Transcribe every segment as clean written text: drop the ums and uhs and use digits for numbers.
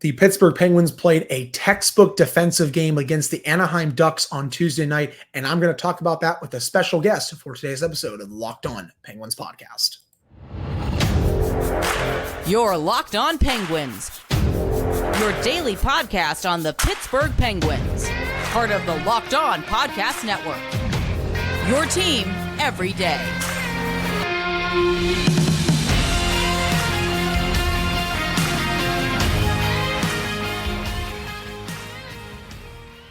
The Pittsburgh Penguins played a textbook defensive game against the Anaheim Ducks on Tuesday night, and I'm going to talk about that with a special guest for today's episode of the Locked On Penguins podcast. You're Locked On Penguins, your daily podcast on the Pittsburgh Penguins, part of the Locked On Podcast Network, your team every day.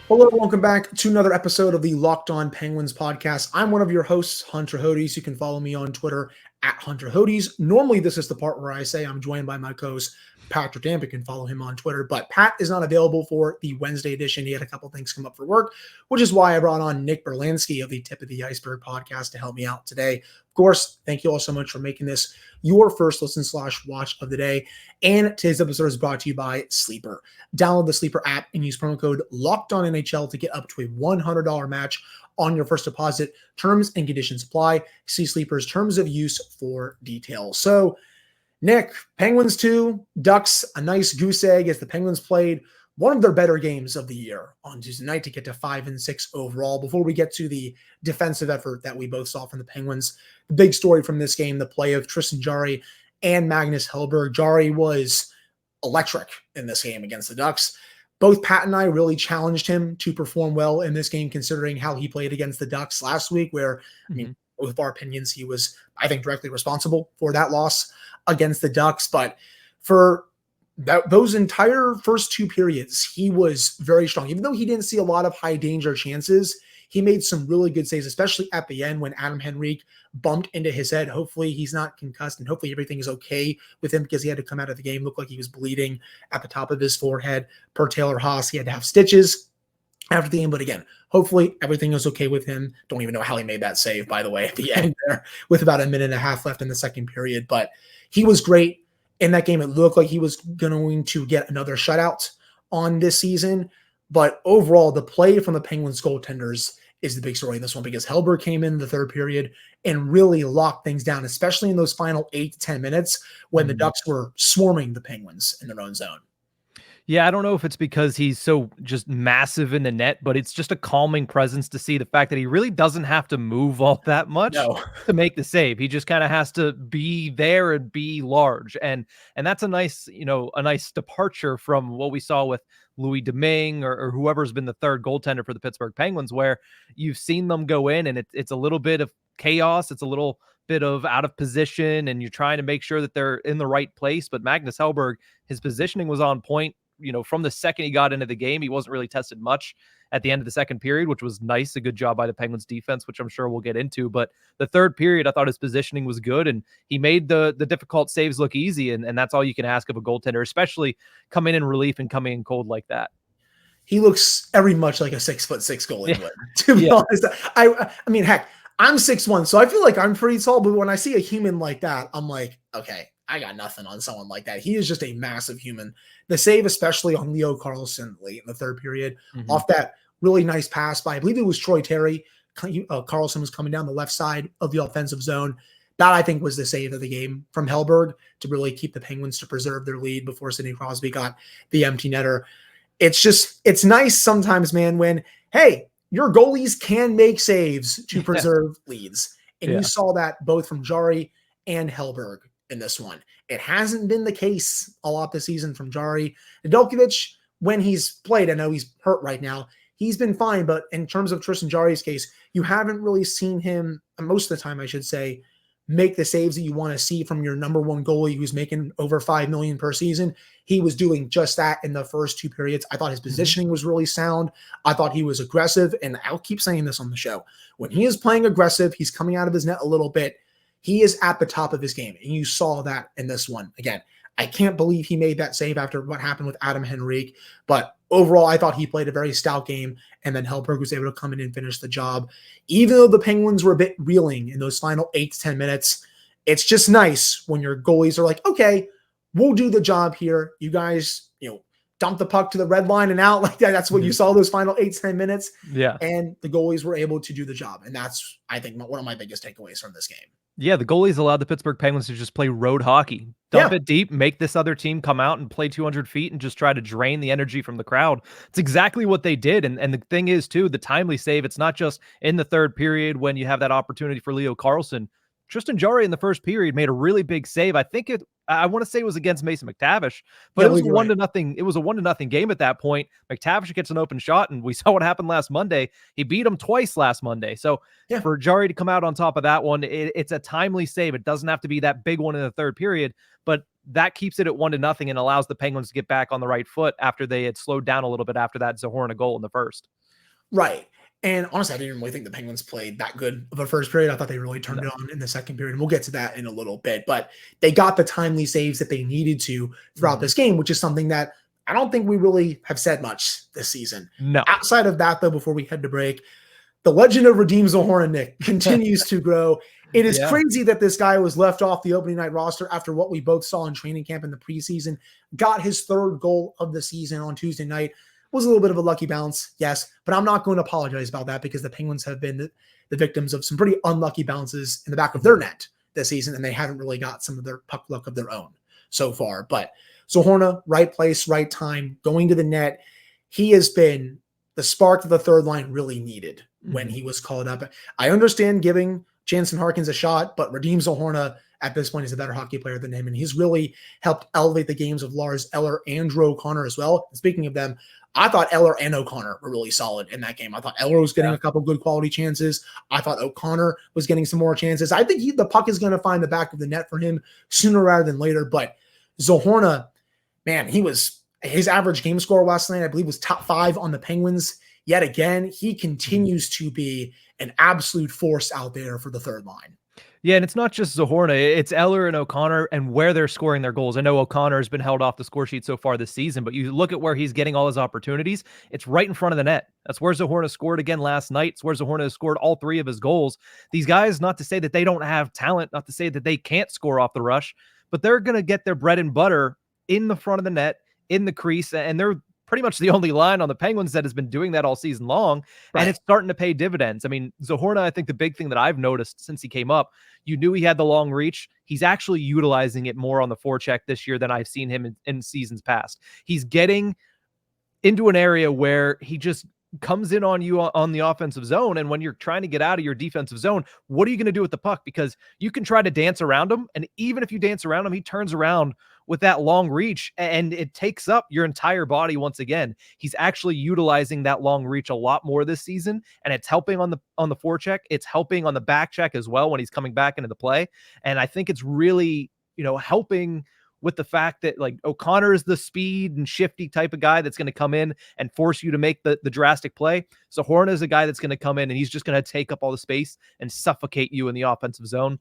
Hello, welcome back to another episode of the Locked On Penguins podcast. I'm one of your hosts, Hunter Hodes. You can follow me on Twitter at Hunter Hodes. Normally, this is the part where I say I'm joined by my co-host, Patrick Damp. You can follow him on Twitter, but Pat is not available for the Wednesday edition. He had a couple things come up for work, which is why I brought on Nick Brlansky of the Tip of the Iceberg podcast to help me out today. Of course, thank you all so much for making this your first listen / watch of the day. And today's episode is brought to you by Sleeper. Download the Sleeper app and use promo code LOCKEDONNHL to get up to a $100 match on your first deposit. Terms and conditions apply. See Sleeper's terms of use for details. So, Nick, Penguins 2, Ducks, a nice goose egg as the Penguins played one of their better games of the year on Tuesday night to get to 5-6 overall. Before we get to the defensive effort that we both saw from the Penguins, the big story from this game, the play of Tristan Jarry and Magnus Hellberg. Jarry was electric in this game against the Ducks. Both Pat and I really challenged him to perform well in this game, considering how he played against the Ducks last week, where, I mean, both of our opinions, he was, I think, directly responsible for that loss against the Ducks. But for those entire first two periods, he was very strong. Even though he didn't see a lot of high danger chances, he made some really good saves, especially at the end when Adam Henrique bumped into his head. Hopefully he's not concussed and hopefully everything is okay with him because he had to come out of the game. Looked like he was bleeding at the top of his forehead. Per Taylor Haas, he had to have stitches after the game. But again, hopefully everything is okay with him. Don't even know how he made that save, by the way, at the end there with about a minute and a half left in the second period. But he was great in that game. It looked like he was going to get another shutout on this season. But overall, the play from the Penguins goaltenders is the big story in this one because Hellberg came in the third period and really locked things down, especially in those final 8 to 10 minutes when the Ducks were swarming the Penguins in their own zone. Yeah, I don't know if it's because he's so just massive in the net, but it's just a calming presence to see the fact that he really doesn't have to move all that much to make the save. He just kind of has to be there and be large. And that's a nice, a nice departure from what we saw with Louis Domingue or whoever's been the third goaltender for the Pittsburgh Penguins, where you've seen them go in and it's a little bit of chaos. It's a little bit of out of position and you're trying to make sure that they're in the right place. But Magnus Hellberg, his positioning was on point. From the second he got into the game, he wasn't really tested much at the end of the second period, which was nice. A good job by the Penguins defense, which I'm sure we'll get into. But the third period, I thought his positioning was good, and he made the difficult saves look easy. And that's all you can ask of a goaltender, especially coming in relief and coming in cold like that. He looks every much like a 6'6" goalie would, to be honest. I mean, heck, I'm 6'1", so I feel like I'm pretty tall, but when I see a human like that, I'm like, okay, I got nothing on someone like that. He is just a massive human. The save, especially on Leo Carlsson late in the third period, off that really nice pass by, I believe it was Troy Terry. Carlsson was coming down the left side of the offensive zone. That, I think, was the save of the game from Hellberg to really keep the Penguins to preserve their lead before Sidney Crosby got the empty netter. It's nice sometimes, man, when, hey, your goalies can make saves to preserve leads. And you saw that both from Jarry and Hellberg in this one. It hasn't been the case a lot this season from Jarry. Nedeljkovic, when he's played, I know he's hurt right now, he's been fine, but in terms of Tristan Jarry's case, you haven't really seen him, most of the time I should say, make the saves that you want to see from your number one goalie who's making over $5 million per season. He was doing just that in the first two periods. I thought his positioning was really sound. I thought he was aggressive, and I'll keep saying this on the show. When he is playing aggressive, he's coming out of his net a little bit. He is at the top of his game, and you saw that in this one. Again, I can't believe he made that save after what happened with Adam Henrique, but overall, I thought he played a very stout game, and then Hellberg was able to come in and finish the job. Even though the Penguins were a bit reeling in those final 8 to 10 minutes, it's just nice when your goalies are like, okay, we'll do the job here. You guys, dump the puck to the red line and out like that. That's what you saw those final 8 to 10 minutes. Yeah. And the goalies were able to do the job. And that's, I think, one of my biggest takeaways from this game. Yeah, the goalies allowed the Pittsburgh Penguins to just play road hockey. Dump it deep, make this other team come out and play 200 feet and just try to drain the energy from the crowd. It's exactly what they did. And the thing is, too, the timely save, it's not just in the third period when you have that opportunity for Leo Carlsson. Tristan Jarry in the first period made a really big save. I want to say it was against Mason McTavish, but it was a 1-0. It was a 1-0 game at that point. McTavish gets an open shot, and we saw what happened last Monday. He beat him twice last Monday. So for Jarry to come out on top of that one, it's a timely save. It doesn't have to be that big one in the third period, but that keeps it at 1-0 and allows the Penguins to get back on the right foot after they had slowed down a little bit after that Zohorna goal in the first. Right. And honestly, I didn't really think the Penguins played that good of a first period. I thought they really turned it on in the second period. And we'll get to that in a little bit. But they got the timely saves that they needed to throughout this game, which is something that I don't think we really have said much this season. No. Outside of that, though, before we head to break, the legend of Radim Zohorna, Nick, continues to grow. It is crazy that this guy was left off the opening night roster after what we both saw in training camp in the preseason. Got his third goal of the season on Tuesday night. Was a little bit of a lucky bounce, yes, but I'm not going to apologize about that because the Penguins have been the victims of some pretty unlucky bounces in the back of their net this season, and they haven't really got some of their puck luck of their own so far. But Zohorna, right place, right time, going to the net. He has been the spark that the third line really needed when he was called up. I understand giving Jansen Harkins a shot, but Radim Zohorna at this point is a better hockey player than him, and he's really helped elevate the games of Lars Eller and Drew O'Connor as well. And speaking of them, I thought Eller and O'Connor were really solid in that game. I thought Eller was getting a couple good quality chances. I thought O'Connor was getting some more chances. I think the puck is going to find the back of the net for him sooner rather than later. But Zohorna, man, his average game score last night, I believe, was top 5 on the Penguins. Yet again, he continues to be an absolute force out there for the third line. Yeah, and it's not just Zohorna. It's Eller and O'Connor and where they're scoring their goals. I know O'Connor has been held off the score sheet so far this season, but you look at where he's getting all his opportunities, it's right in front of the net. That's where Zohorna scored again last night. It's where Zohorna has scored all 3 of his goals. These guys, not to say that they don't have talent, not to say that they can't score off the rush, but they're going to get their bread and butter in the front of the net, in the crease, and they're pretty much the only line on the Penguins that has been doing that all season long, and it's starting to pay dividends. I mean, Zohorna, I think the big thing that I've noticed since he came up, you knew he had the long reach. He's actually utilizing it more on the forecheck this year than I've seen him in seasons past. He's getting into an area where he just comes in on you on the offensive zone, and when you're trying to get out of your defensive zone, what are you going to do with the puck? Because you can try to dance around him, and even if you dance around him, he turns around with that long reach, and it takes up your entire body once again. He's actually utilizing that long reach a lot more this season, and it's helping on the forecheck. It's helping on the back check as well when he's coming back into the play, and I think it's really, helping with the fact that like O'Connor is the speed and shifty type of guy that's going to come in and force you to make the drastic play. So Zohorna is a guy that's going to come in and he's just going to take up all the space and suffocate you in the offensive zone.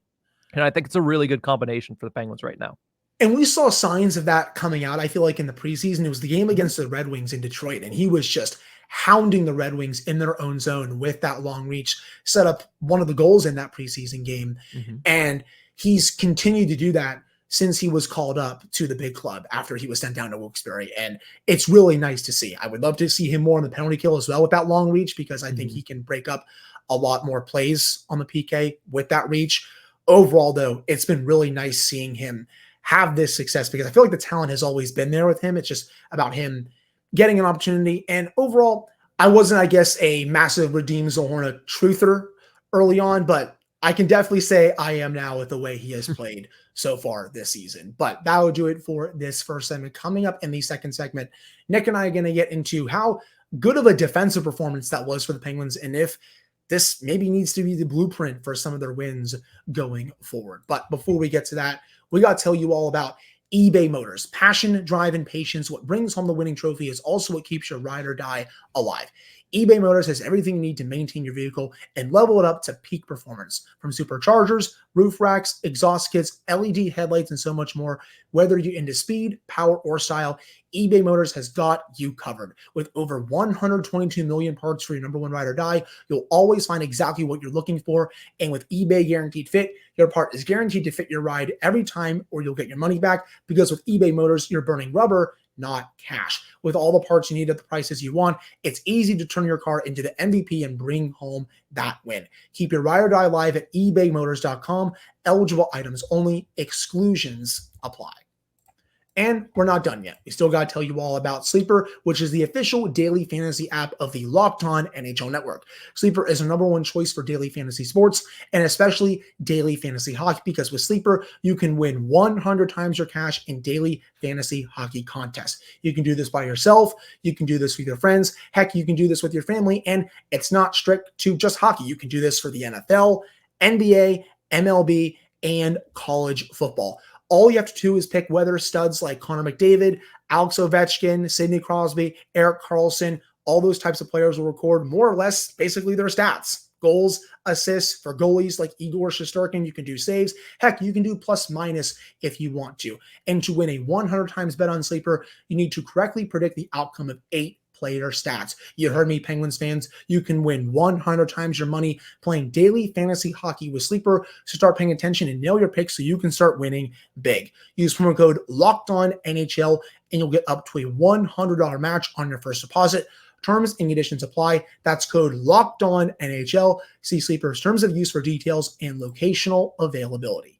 And I think it's a really good combination for the Penguins right now. And we saw signs of that coming out, I feel like, in the preseason. It was the game against the Red Wings in Detroit, and he was just hounding the Red Wings in their own zone with that long reach, set up one of the goals in that preseason game. And he's continued to do that since he was called up to the big club after he was sent down to Wilkes-Barre. And it's really nice to see. I would love to see him more on the penalty kill as well with that long reach, because I think he can break up a lot more plays on the PK with that reach. Overall, though, it's been really nice seeing him have this success, because I feel like the talent has always been there with him. It's just about him getting an opportunity. And overall, I wasn't, I guess, a massive Radim Zohorna truther early on, but I can definitely say I am now with the way he has played so far this season. But that will do it for this first segment. Coming up in the second segment, Nick and I are going to get into how good of a defensive performance that was for the Penguins, and if this maybe needs to be the blueprint for some of their wins going forward. But before we get to that, we got to tell you all about eBay Motors. Passion, drive, and patience. What brings home the winning trophy is also what keeps your ride or die alive. eBay Motors has everything you need to maintain your vehicle and level it up to peak performance. From superchargers, roof racks, exhaust kits, LED headlights, and so much more. Whether you're into speed, power, or style, eBay Motors has got you covered. With over 122 million parts for your number one ride or die, you'll always find exactly what you're looking for. And with eBay Guaranteed Fit, your part is guaranteed to fit your ride every time, or you'll get your money back, because with eBay Motors, you're burning rubber, not cash. With all the parts you need at the prices you want, it's easy to turn your car into the MVP and bring home that win. Keep your ride or die live at ebaymotors.com. Eligible items only. Exclusions apply. And we're not done yet. We still got to tell you all about Sleeper, which is the official daily fantasy app of the Locked On NHL Network. Sleeper is the #1 choice for daily fantasy sports, and especially daily fantasy hockey, because with Sleeper, you can win 100 times your cash in daily fantasy hockey contests. You can do this by yourself. You can do this with your friends. Heck, you can do this with your family, and it's not strict to just hockey. You can do this for the NFL, NBA, MLB, and college football. All you have to do is pick whether studs like Connor McDavid, Alex Ovechkin, Sidney Crosby, Erik Karlsson, all those types of players will record more or less basically their stats. Goals, assists for goalies like Igor Shesterkin. You can do saves. Heck, you can do plus minus if you want to. And to win a 100 times bet on Sleeper, you need to correctly predict the outcome of 8 player stats. You heard me, Penguins fans. You can win 100 times your money playing daily fantasy hockey with Sleeper. So start paying attention and nail your picks so you can start winning big. Use promo code LOCKEDONNHL and you'll get up to a $100 match on your first deposit. Terms and conditions apply. That's code LOCKEDONNHL. See Sleeper's terms of use for details and locational availability.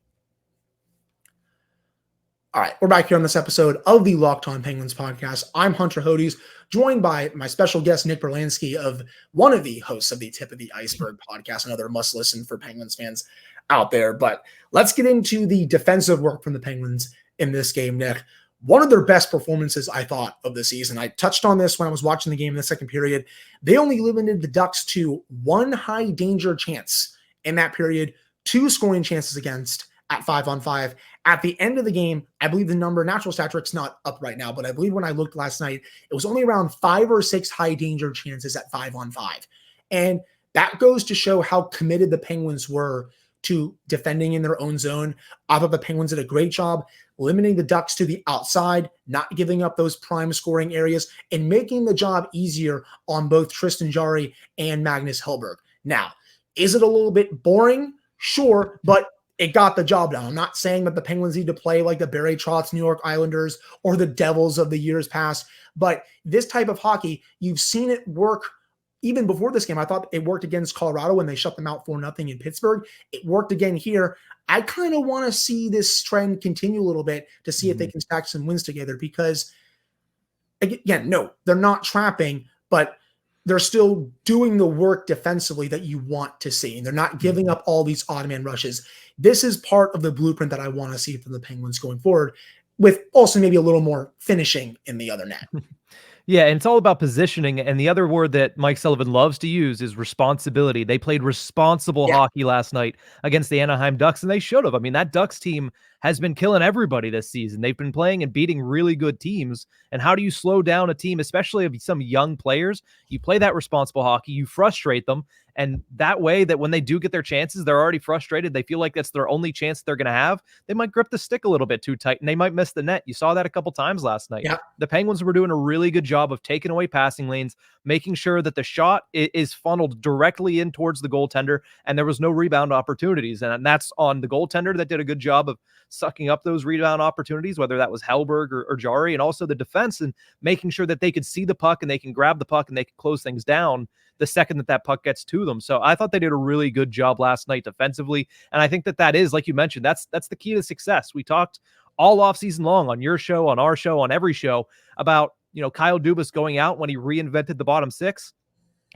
All right, we're back here on this episode of the Locked On Penguins podcast. I'm Hunter Hodes, joined by my special guest, Nick Brlansky, of one of the hosts of the Tip of the Iceberg podcast, another must-listen for Penguins fans out there. But let's get into the defensive work from the Penguins in this game, Nick. One of their best performances, I thought, of the season. I touched on this when I was watching the game in the second period. They only limited the Ducks to 1 high-danger chance in that period, 2 scoring chances against at 5-on-5. At the end of the game, I believe the number, natural stat trick's not up right now, but I believe when I looked last night, it was only around 5 or 6 high danger chances at 5-on-5. And that goes to show how committed the Penguins were to defending in their own zone. I thought the Penguins did a great job limiting the Ducks to the outside, not giving up those prime scoring areas, and making the job easier on both Tristan Jarry and Magnus Hellberg. Now, is it a little bit boring? Sure, but it got the job done. I'm not saying that the Penguins need to play like the Barry Trotz New York Islanders or the Devils of the years past, but this type of hockey, you've seen it work even before this game. I thought it worked against Colorado when they shut them out 4-0 in Pittsburgh. It worked again here. I kind of want to see this trend continue a little bit to see if they can stack some wins together, because again, no, they're not trapping, but they're still doing the work defensively that you want to see. And they're not giving up all these odd man rushes. This is part of the blueprint that I want to see from the Penguins going forward, with also maybe a little more finishing in the other net. Yeah, and it's all about positioning. And the other word that Mike Sullivan loves to use is responsibility. They played responsible hockey last night against the Anaheim Ducks, and they should have. I mean, that Ducks team has been killing everybody this season. They've been playing and beating really good teams. And how do you slow down a team, especially of some young players? You play that responsible hockey, you frustrate them, and that way that when they do get their chances, they're already frustrated. They feel like that's their only chance they're going to have. They might grip the stick a little bit too tight, and they might miss the net. You saw that a couple times last night. Yeah. The Penguins were doing a really good job of taking away passing lanes, making sure that the shot is funneled directly in towards the goaltender, and there was no rebound opportunities. And that's on the goaltender that did a good job of sucking up those rebound opportunities, whether that was Hellberg or Jarry, and also the defense, and making sure that they could see the puck and they can grab the puck and they can close things down the second that puck gets to them. So I thought they did a really good job last night defensively. And I think that is, like you mentioned, that's the key to success. We talked all offseason long on your show, on our show, on every show about, Kyle Dubas going out when he reinvented the bottom six.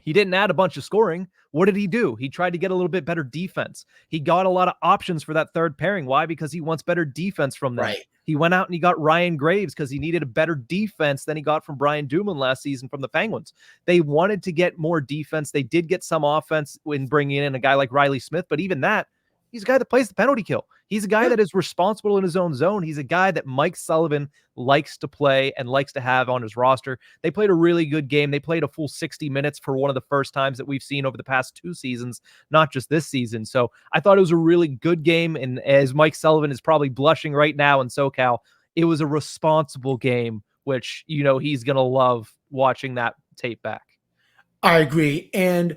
He didn't add a bunch of scoring. What did he do? He tried to get a little bit better defense. He got a lot of options for that third pairing. Why? Because he wants better defense from them. Right. He went out and he got Ryan Graves because he needed a better defense than he got from Brian Dumoulin last season from the Penguins. They wanted to get more defense. They did get some offense in bringing in a guy like Riley Smith, but even that, he's a guy that plays the penalty kill. He's a guy that is responsible in his own zone. He's a guy that Mike Sullivan likes to play and likes to have on his roster. They played a really good game. They played a full 60 minutes for one of the first times that we've seen over the past 2 seasons, not just this season. So I thought it was a really good game. And as Mike Sullivan is probably blushing right now in SoCal, it was a responsible game, which, he's going to love watching that tape back. I agree. And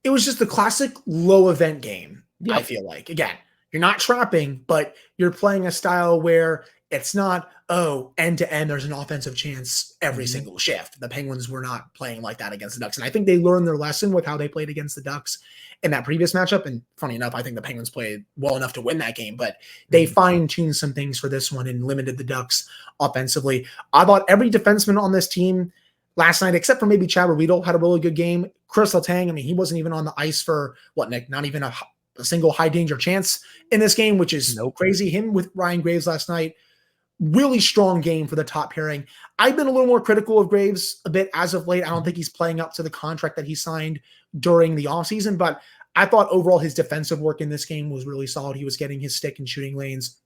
it was just the classic low event game. Yep. I feel like, again, you're not trapping, but you're playing a style where It's not, oh, end to end, there's an offensive chance every single shift. The Penguins were not playing like that against the Ducks. And I think they learned their lesson with how they played against the Ducks in that previous matchup. And funny enough, I think the Penguins played well enough to win that game, but they fine-tuned some things for this one and limited the Ducks offensively. I thought every defenseman on this team last night, except for maybe Chad Riedel, had a really good game. Chris Letang, I mean, he wasn't even on the ice for, Nick? Not even a single high-danger chance in this game, which is crazy. Him with Ryan Graves last night, really strong game for the top pairing. I've been a little more critical of Graves a bit as of late. I don't think he's playing up to the contract that he signed during the offseason, but I thought overall his defensive work in this game was really solid. He was getting his stick in shooting lanes,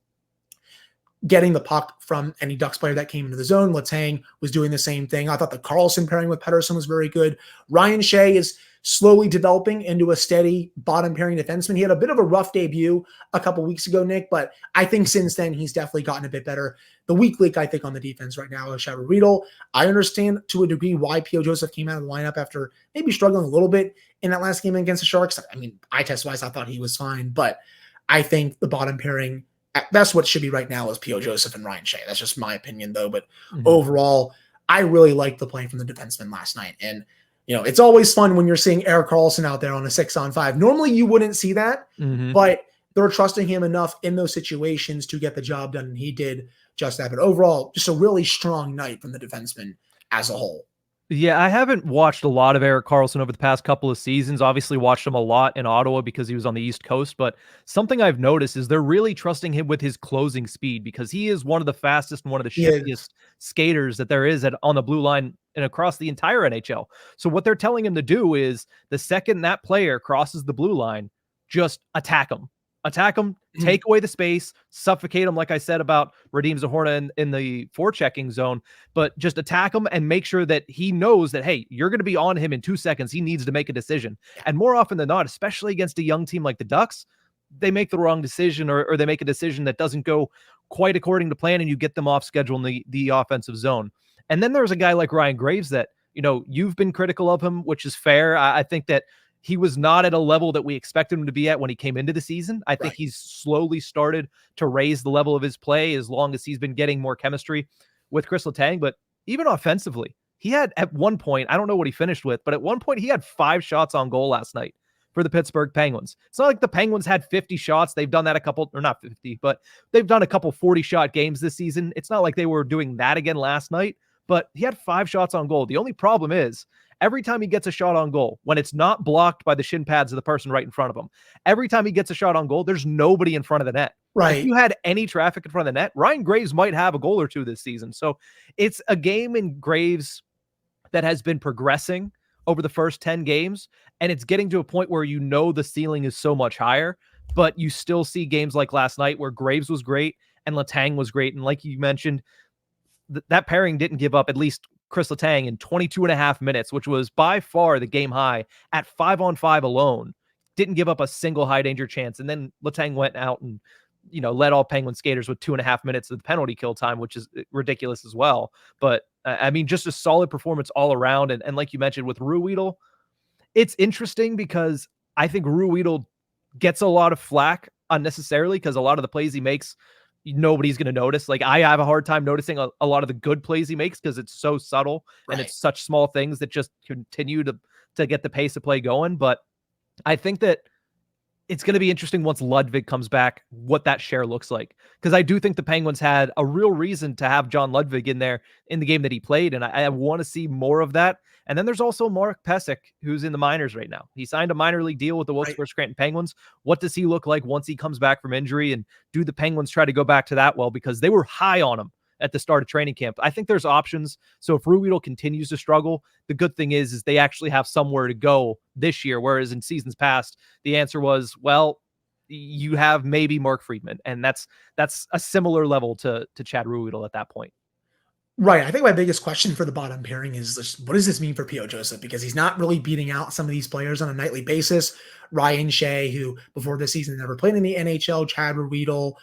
getting the puck from any Ducks player that came into the zone. Letang was doing the same thing. I thought the Carlson pairing with Pettersson was very good. Ryan Shea is slowly developing into a steady bottom pairing defenseman. He had a bit of a rough debut a couple weeks ago, Nick, but I think since then he's definitely gotten a bit better. The weak link, I think, on the defense right now is Chad Riedel. I understand to a degree why P.O. Joseph came out of the lineup after maybe struggling a little bit in that last game against the Sharks. I mean, eye test-wise, I thought he was fine, but I think the bottom pairing, that's what it should be right now, is P.O. Joseph and Ryan Shea. That's just my opinion, though. But overall, I really liked the play from the defenseman last night. And it's always fun when you're seeing Erik Karlsson out there on a 6-on-5. Normally you wouldn't see that, but they're trusting him enough in those situations to get the job done, and he did just that. But overall, just a really strong night from the defenseman as a whole. Yeah, I haven't watched a lot of Erik Karlsson over the past couple of seasons. Obviously watched him a lot in Ottawa because he was on the East Coast, but something I've noticed is they're really trusting him with his closing speed, because he is one of the fastest and one of the shiftiest skaters that there is on the blue line and across the entire NHL. So what they're telling him to do is, the second that player crosses the blue line, just attack him. Attack him, take away the space, suffocate him, like I said about Radim Zohorna in the forechecking zone, but just attack him and make sure that he knows that, hey, you're going to be on him in 2 seconds. He needs to make a decision. And more often than not, especially against a young team like the Ducks, they make the wrong decision, or they make a decision that doesn't go quite according to plan, and you get them off schedule in the offensive zone. And then there's a guy like Ryan Graves that, you've been critical of him, which is fair. I think that he was not at a level that we expected him to be at when he came into the season. I think he's slowly started to raise the level of his play as long as he's been getting more chemistry with Chris Letang. But even offensively, he had at one point, I don't know what he finished with, but at one point he had 5 shots on goal last night for the Pittsburgh Penguins. It's not like the Penguins had 50 shots. They've done that a couple, or not 50, but they've done a couple 40-shot games this season. It's not like they were doing that again last night, but he had 5 shots on goal. The only problem is, every time he gets a shot on goal, when it's not blocked by the shin pads of the person right in front of him, every time he gets a shot on goal, there's nobody in front of the net. Right. If you had any traffic in front of the net, Ryan Graves might have a goal or two this season. So it's a game in Graves that has been progressing over the first 10 games, and it's getting to a point where the ceiling is so much higher, but you still see games like last night where Graves was great and Letang was great. And like you mentioned, that pairing didn't give up, at least Chris Letang, in 22 and a half minutes, which was by far the game high at 5-on-5 alone. Didn't give up a single high danger chance. And then Letang went out and, led all Penguin skaters with 2.5 minutes of the penalty kill time, which is ridiculous as well. But I mean, just a solid performance all around. And like you mentioned with Ruhwedel, it's interesting because I think Ruhwedel gets a lot of flack unnecessarily, because a lot of the plays he makes, nobody's going to notice. Like, I have a hard time noticing a lot of the good plays he makes because it's so subtle and it's such small things that just continue to get the pace of play going. But I think that it's going to be interesting once Ludvig comes back, what that share looks like. Because I do think the Penguins had a real reason to have John Ludvig in there in the game that he played. And I want to see more of that. And then there's also Mark Pysyk, who's in the minors right now. He signed a minor league deal with the Wilkes-Barre Scranton Penguins. What does he look like once he comes back from injury? And do the Penguins try to go back to that well? Because they were high on him at the start of training camp. I think there's options. So if Ruhwedel continues to struggle, the good thing is they actually have somewhere to go this year. Whereas in seasons past, the answer was, well, you have maybe Mark Friedman. And that's a similar level to Chad Ruhwedel at that point. Right. I think my biggest question for the bottom pairing is what does this mean for P.O. Joseph? Because he's not really beating out some of these players on a nightly basis. Ryan Shea, who before this season never played in the NHL, Chad Riedel.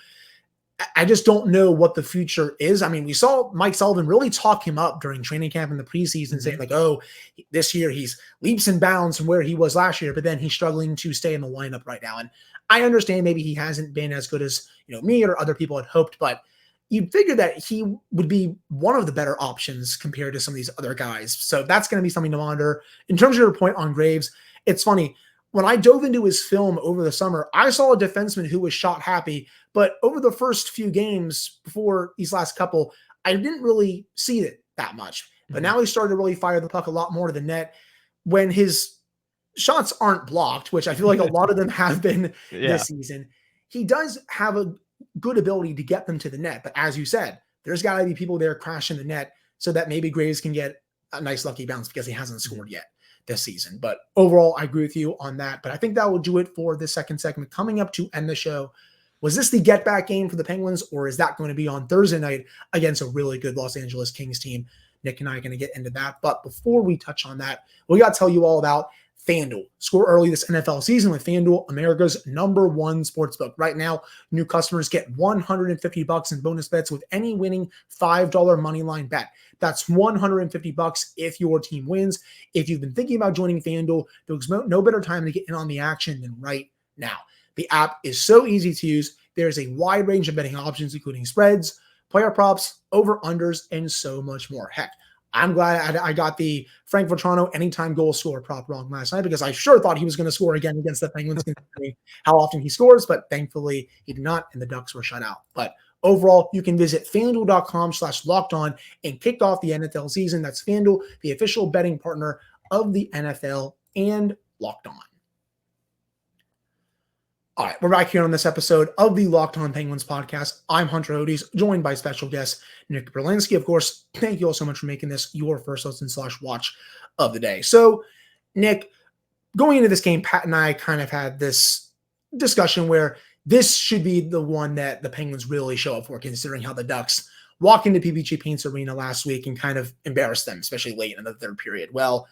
I just don't know what the future is. I mean, we saw Mike Sullivan really talk him up during training camp in the preseason, saying like, oh, this year he's leaps and bounds from where he was last year, but then he's struggling to stay in the lineup right now. And I understand maybe he hasn't been as good as, me or other people had hoped, but you'd figure that he would be one of the better options compared to some of these other guys. So that's going to be something to monitor. In terms of your point on Graves, it's funny. When I dove into his film over the summer, I saw a defenseman who was shot happy, but over the first few games before these last couple, I didn't really see it that much. But now he started to really fire the puck a lot more to the net when his shots aren't blocked, which I feel like a lot of them have been this season. He does have a good ability to get them to the net. But as you said, there's got to be people there crashing the net so that maybe Graves can get a nice lucky bounce because he hasn't scored yet this season. But overall, I agree with you on that. But I think that will do it for this second segment. Coming up to end the show, was this the get-back game for the Penguins, or is that going to be on Thursday night against a really good Los Angeles Kings team? Nick and I are going to get into that. But before we touch on that, we got to tell you all about FanDuel. Score early this NFL season with FanDuel, America's #1 sportsbook. Right now, new customers get $150 in bonus bets with any winning $5 moneyline bet. That's $150 if your team wins. If you've been thinking about joining FanDuel, there's no better time to get in on the action than right now. The app is so easy to use. There's a wide range of betting options, including spreads, player props, over-unders, and so much more. Heck, I'm glad I got the Frank Vatrano anytime goal scorer prop wrong last night because I sure thought he was going to score again against the Penguins, considering how often he scores, but thankfully he did not, and the Ducks were shut out. But overall, you can visit FanDuel.com/lockedon and kick off the NFL season. That's FanDuel, the official betting partner of the NFL and Locked On. All right, we're back here on this episode of the Locked On Penguins podcast. I'm Hunter Hodes, joined by special guest Nick Brlansky. Of course, thank you all so much for making this your first listen/watch of the day. So, Nick, going into this game, Pat and I kind of had this discussion where this should be the one that the Penguins really show up for, considering how the Ducks walked into PPG Paints Arena last week and kind of embarrassed them, especially late in the third period. Well,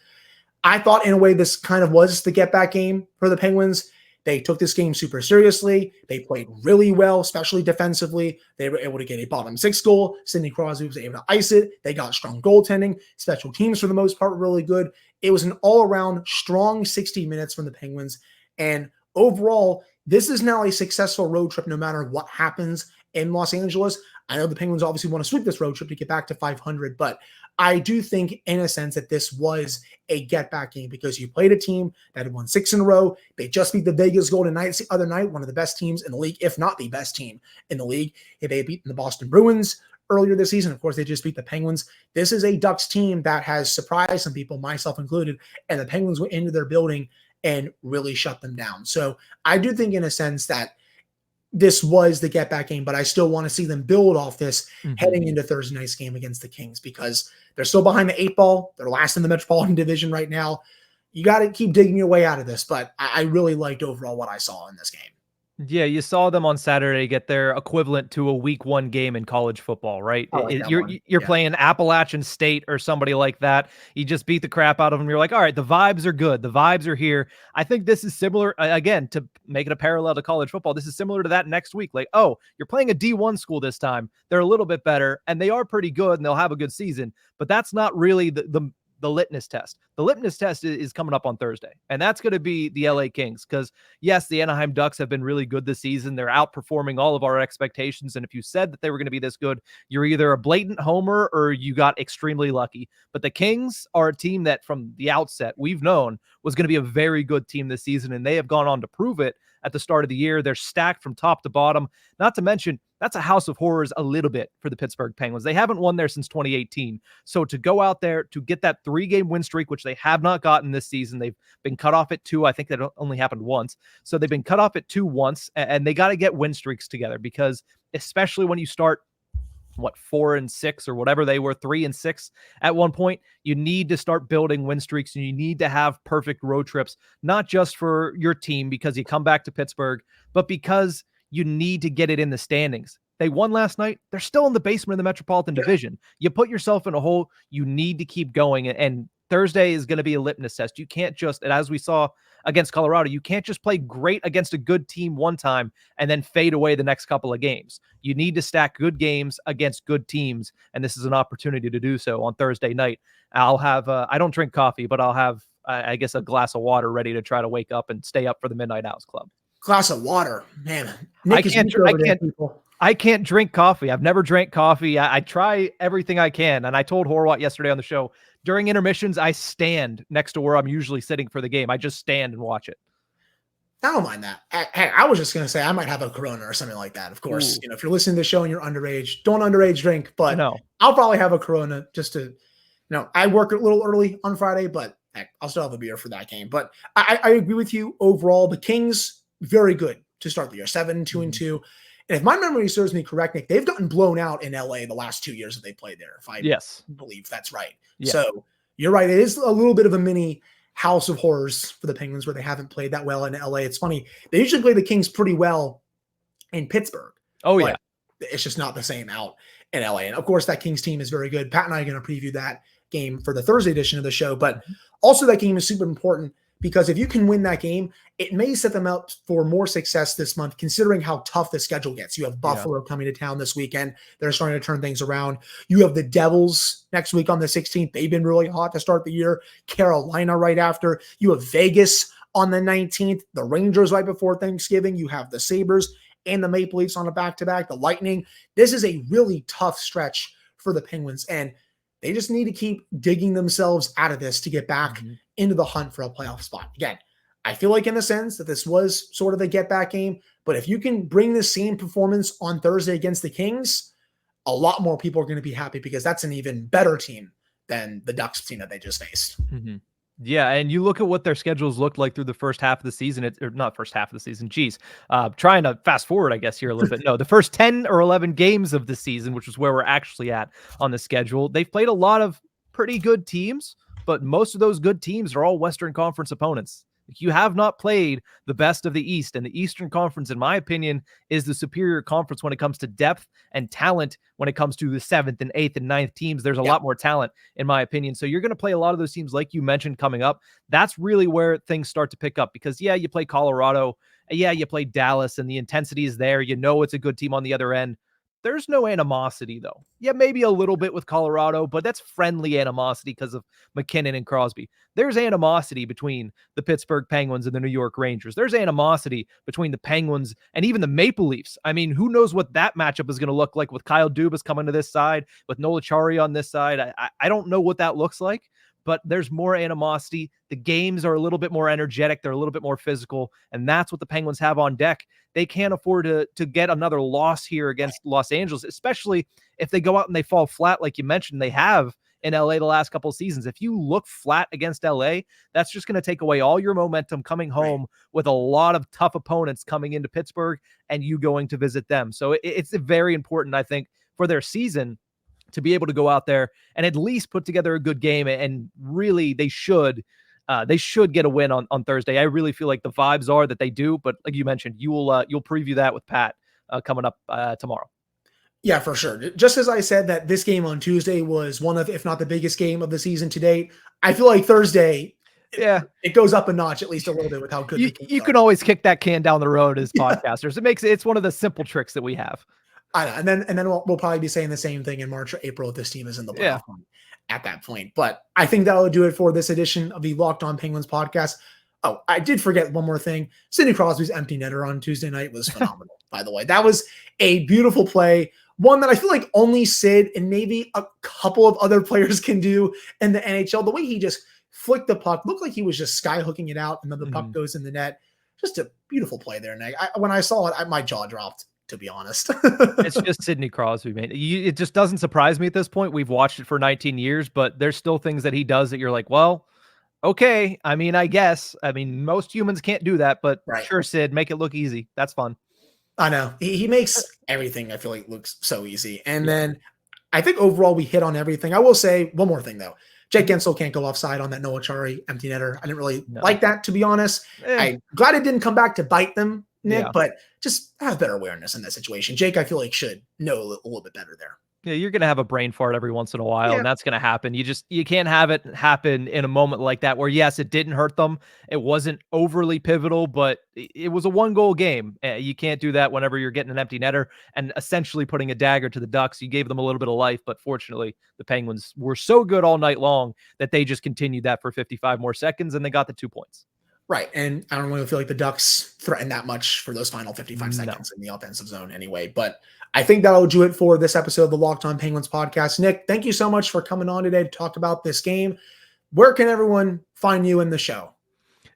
I thought in a way this kind of was the get-back game for the Penguins. They took this game super seriously. They played really well, especially defensively. They were able to get a bottom six goal. Sidney Crosby was able to ice it. They got strong goaltending. Special teams, for the most part, were really good. It was an all-around strong 60 minutes from the Penguins. And overall, this is now a successful road trip no matter what happens in Los Angeles. I know the Penguins obviously want to sweep this road trip to get back to 500, but I do think in a sense that this was a get-back game because you played a team that had won 6 in a row. They just beat the Vegas Golden Knights the other night, one of the best teams in the league, if not the best team in the league. They had beaten the Boston Bruins earlier this season. Of course, they just beat the Penguins. This is a Ducks team that has surprised some people, myself included, and the Penguins went into their building and really shut them down. So I do think in a sense that this was the get-back game, but I still want to see them build off this heading into Thursday night's game against the Kings because they're still behind the 8 ball. They're last in the Metropolitan Division right now. You got to keep digging your way out of this, but I really liked overall what I saw in this game. Yeah, you saw them on Saturday get their equivalent to a week 1 game in college football, right? You're playing Appalachian State or somebody like that. You just beat the crap out of them. You're like, all right, the vibes are good. The vibes are here. I think this is similar, again, to make it a parallel to college football. This is similar to that next week. Like, oh, you're playing a D1 school this time. They're a little bit better, and they are pretty good, and they'll have a good season. But that's not really the litness test. The litmus test is coming up on Thursday, and that's going to be the LA Kings because, yes, the Anaheim Ducks have been really good this season. They're outperforming all of our expectations, and if you said that they were going to be this good, you're either a blatant homer or you got extremely lucky. But the Kings are a team that from the outset we've known was going to be a very good team this season, and they have gone on to prove it at the start of the year. They're stacked from top to bottom, not to mention that's a house of horrors a little bit for the Pittsburgh Penguins. They haven't won there since 2018. So to go out there to get that 3-game win streak, which they have not gotten this season, they've been cut off at 2. I think that only happened once. So they've been cut off at 2 once, and they got to get win streaks together because especially when you start 4-6 or whatever they were, 3-6 at one point, you need to start building win streaks and you need to have perfect road trips, not just for your team because you come back to Pittsburgh, but because you need to get it in the standings. They won last night. They're still in the basement of the Metropolitan Division. You put yourself in a hole. You need to keep going. And Thursday is going to be a litmus test. You can't just, and as we saw against Colorado, you can't just play great against a good team one time and then fade away the next couple of games. You need to stack good games against good teams. And this is an opportunity to do so on Thursday night. I'll have, I don't drink coffee, but I'll have, I guess, a glass of water ready to try to wake up and stay up for the Midnight Owls Club. Glass of water, man. I I can't drink coffee. I've never drank coffee. I try everything I can. And I told Horwat yesterday on the show, during intermissions, I stand next to where I'm usually sitting for the game. I just stand and watch it. I don't mind that. I was just going to say I might have a Corona or something like that. Of course, Ooh. if you're listening to the show and you're underage, don't underage drink, but No. I'll probably have a Corona just to, I work a little early on Friday, but heck, I'll still have a beer for that game. But I agree with you overall. The Kings, very good to start the year, 7-2-2. And if my memory serves me correct, Nick, they've gotten blown out in LA the last 2 years that they played there. If I believe that's right. Yeah. So you're right. It is a little bit of a mini house of horrors for the Penguins where they haven't played that well in LA. It's funny. They usually play the Kings pretty well in Pittsburgh. Oh, yeah. It's just not the same out in LA. And of course, that Kings team is very good. Pat and I are going to preview that game for the Thursday edition of the show. But also that game is super important because if you can win that game, it may set them up for more success this month, considering how tough the schedule gets. You have Buffalo coming to town this weekend. They're starting to turn things around. You have the Devils next week on the 16th. They've been really hot to start the year. Carolina right after. You have Vegas on the 19th. The Rangers right before Thanksgiving. You have the Sabres and the Maple Leafs on a back-to-back. The Lightning. This is a really tough stretch for the Penguins, and they just need to keep digging themselves out of this to get back into the hunt for a playoff spot. Again, I feel like in the sense that this was sort of a get-back game, but if you can bring the same performance on Thursday against the Kings, a lot more people are going to be happy because that's an even better team than the Ducks team that they just faced. Yeah, and you look at what their schedules looked like through the first half of the season, or not first half of the season, trying to fast forward, I guess, here a little bit. No, the first 10 or 11 games of the season, which is where we're actually at on the schedule, they've played a lot of pretty good teams, but most of those good teams are all Western Conference opponents. You have not played the best of the East, and the Eastern Conference, in my opinion, is the superior conference when it comes to depth and talent. When it comes to the 7th and 8th and 9th teams, there's a lot more talent, in my opinion. So you're going to play a lot of those teams, like you mentioned, coming up. That's really where things start to pick up because, you play Colorado. You play Dallas, and the intensity is there. It's a good team on the other end. There's no animosity, though. Maybe a little bit with Colorado, but that's friendly animosity because of McKinnon and Crosby. There's animosity between the Pittsburgh Penguins and the New York Rangers. There's animosity between the Penguins and even the Maple Leafs. I mean, who knows what that matchup is going to look like with Kyle Dubas coming to this side, with Nola Chari on this side. I don't know what that looks like, but there's more animosity. The games are a little bit more energetic. They're a little bit more physical, and that's what the Penguins have on deck. They can't afford to get another loss here against Los Angeles, especially if they go out and they fall flat, like you mentioned, they have in LA the last couple of seasons. If you look flat against LA, that's just going to take away all your momentum coming home with a lot of tough opponents coming into Pittsburgh and you going to visit them. So it's very important, I think, for their season to be able to go out there and at least put together a good game. And really, they should get a win on Thursday. I really feel like the vibes are that they do, but like you mentioned, you'll preview that with Pat coming up tomorrow. Yeah, for sure. Just as I said that this game on Tuesday was one of, if not the biggest game of the season to date, I feel like Thursday, it goes up a notch at least a little bit with how good you can always kick that can down the road as podcasters. It's one of the simple tricks that we have. I know, and then we'll probably be saying the same thing in March or April if this team is in the playoff at that point. But I think that'll do it for this edition of the Locked On Penguins podcast. Oh, I did forget one more thing. Sidney Crosby's empty netter on Tuesday night was phenomenal, by the way. That was a beautiful play, one that I feel like only Sid and maybe a couple of other players can do in the NHL. The way he just flicked the puck, looked like he was just skyhooking it out, and then the puck goes in the net. Just a beautiful play there, Nick. When I saw it, my jaw dropped, to be honest. It's just Sidney Crosby, man. It just doesn't surprise me at this point. We've watched it for 19 years, but there's still things that he does that you're like, well, okay. I mean, I guess. I mean, most humans can't do that, but sure, Sid, make it look easy. That's fun. I know. He makes everything, I feel like, looks so easy. And then I think overall we hit on everything. I will say one more thing, though. Jake Gensel can't go offside on that Noah Chari empty netter. I didn't really like that, to be honest. I'm glad it didn't come back to bite them, Nick, but just have better awareness in that situation. Jake, I feel like, should know a little bit better there. Yeah, you're going to have a brain fart every once in a while, and that's going to happen. You can't have it happen in a moment like that where, yes, it didn't hurt them. It wasn't overly pivotal, but it was a one-goal game. You can't do that whenever you're getting an empty netter and essentially putting a dagger to the Ducks. You gave them a little bit of life, but fortunately, the Penguins were so good all night long that they just continued that for 55 more seconds, and they got the 2 points. Right. And I don't really feel like the Ducks threaten that much for those final 55 No. seconds in the offensive zone anyway. But I think that'll do it for this episode of the Locked On Penguins podcast. Nick, thank you so much for coming on today to talk about this game. Where can everyone find you in the show?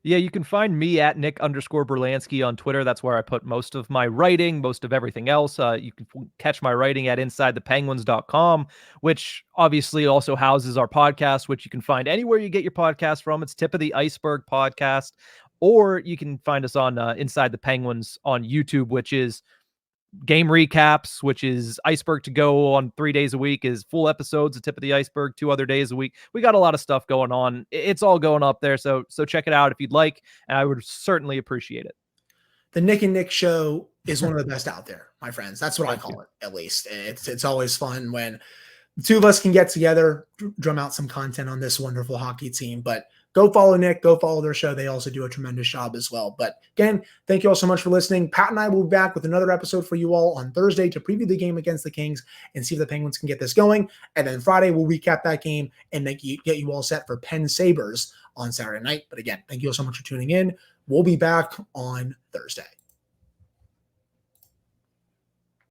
Yeah, you can find me at Nick_Brlansky on Twitter. That's where I put most of my writing, most of everything else. You can catch my writing at InsideThePenguins.com, which obviously also houses our podcast, which you can find anywhere you get your podcast from. It's Tip of the Iceberg Podcast. Or you can find us on Inside the Penguins on YouTube, which is game recaps, which is Iceberg to go on 3 days a week, is full episodes of Tip of the Iceberg 2 other days a week. We got a lot of stuff going on. It's all going up there. So check it out if you'd like. And I would certainly appreciate it. The Nick and Nick show is one of the best out there, my friends. That's what I call it, at least. It's always fun when the two of us can get together, drum out some content on this wonderful hockey team. But go follow Nick, go follow their show. They also do a tremendous job as well. But again, thank you all so much for listening. Pat and I will be back with another episode for you all on Thursday to preview the game against the Kings and see if the Penguins can get this going. And then Friday, we'll recap that game and get you all set for Penn Sabres on Saturday night. But again, thank you all so much for tuning in. We'll be back on Thursday.